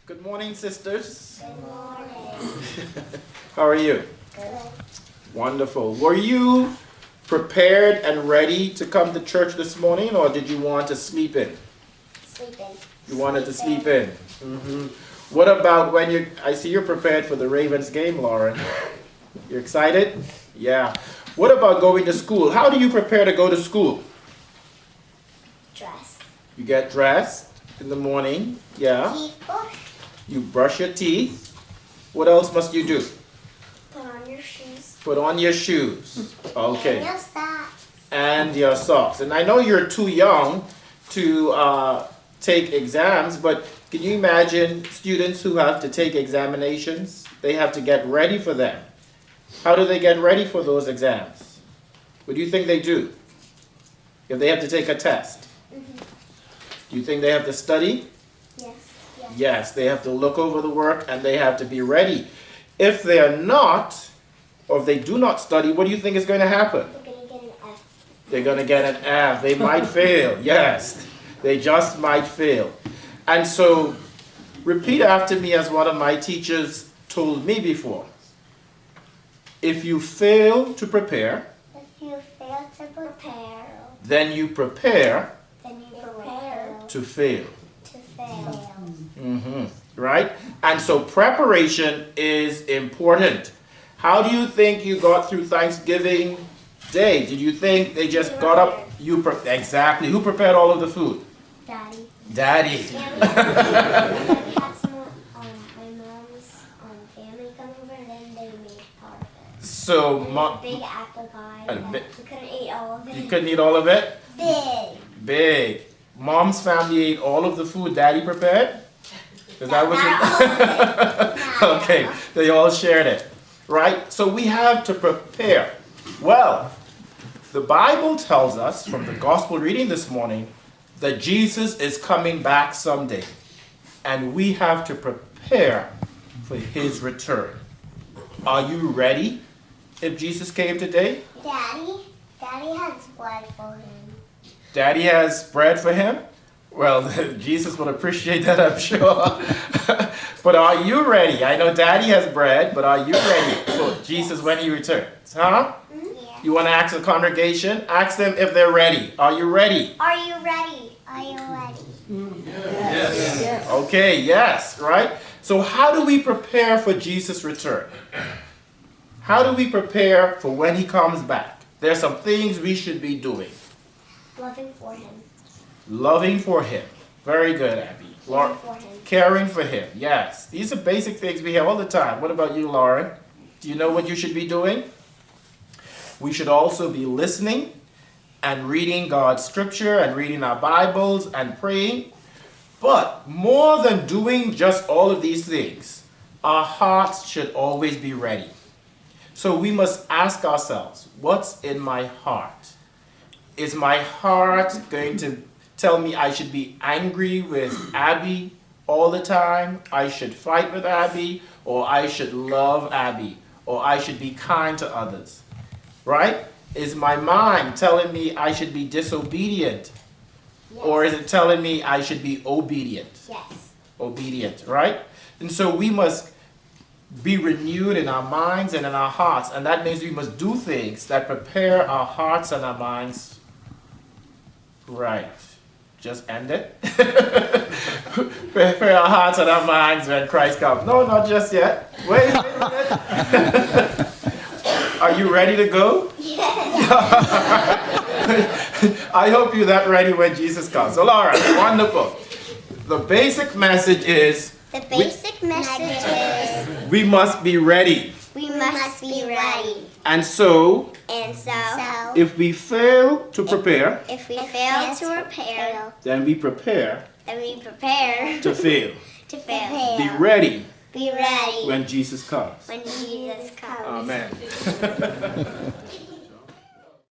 Good morning, sisters. Good morning. How are you? Good. Wonderful. Were you prepared and ready to come to church this morning, or did you want to sleep in? Sleeping. You wanted to sleep in. What about when I see you're prepared for the Ravens game, Lauren. You're excited? Yeah. What about going to school? How do you prepare to go to school? Dress. You get dressed in the morning. Yeah. Teeth brush. You brush your teeth. What else must you do? Put on your shoes. Put on your shoes. Okay. And your socks. And your socks. And I know you're too young to take exams, but can you imagine students who have to take examinations? They have to get ready for them. How do they get ready for those exams? What do you think they do if they have to take a test? Do you think they have to study? Yes. Yes, they have to look over the work and they have to be ready. If they are not, or if they do not study, what do you think is going to happen? They're going to get an F. They're going to get an F. They might fail. Yes, they just might fail. And so, repeat after me as one of my teachers told me before. If you fail to prepare, If you fail to prepare, then you prepare then you prepare to fail. to fail. Right? And so preparation is important. How do you think you got through Thanksgiving Day? Did you think they just got up? Exactly. Who prepared all of the food? Daddy. Daddy. We had some my mom's family come over, and then they made part of it. So, And a big apple pie. A that bit- we couldn't eat all of it. you couldn't eat all of it? Big. Big. Mom's family ate all of the food Daddy prepared? Is that what Not all of it. Not Okay, they all shared it, right? So we have to prepare. Well, the Bible tells us from the gospel reading this morning that Jesus is coming back someday, and we have to prepare for his return. Are you ready if Jesus came today? Daddy has bread for him. Daddy has bread for him? Well, Jesus would appreciate that, I'm sure. But are you ready? I know Daddy has bread, but are you ready for Jesus when he returns? Huh? Yeah. You want to ask the congregation? Ask them if they're ready. Are you ready? Are you ready? Are you ready? Yes. Okay, yes, right? So how do we prepare for Jesus' return? How do we prepare for when he comes back? There's some things we should be doing. Loving for him. Loving for him. Very good, Abby. Caring for him. Caring for him, yes. These are basic things we hear all the time. What about you, Lauren? Do you know what you should be doing? We should also be listening and reading God's scripture and reading our Bibles and praying. But more than doing just all of these things, our hearts should always be ready. So we must ask ourselves, what's in my heart? Is my heart going to tell me I should be angry with Abby all the time? I should fight with Abby, or I should love Abby, or I should be kind to others, right? Is my mind telling me I should be disobedient, Yes. or is it telling me I should be obedient? Yes. Obedient, right? And so we must be renewed in our minds and in our hearts, and that means we must do things that prepare our hearts and our minds. Right. Just end it. Prepare our hearts and our minds when Christ comes. No, not just yet. Wait a minute. Are you ready to go? Yes. I hope you're that ready when Jesus comes. So, Laura, wonderful. The basic message is The basic message is we must be ready. we must be ready. And so, And so if we fail to prepare, if we fail to prepare, then we prepare then we prepare to fail. to fail. Be ready Be ready when Jesus comes. when Jesus comes. Amen.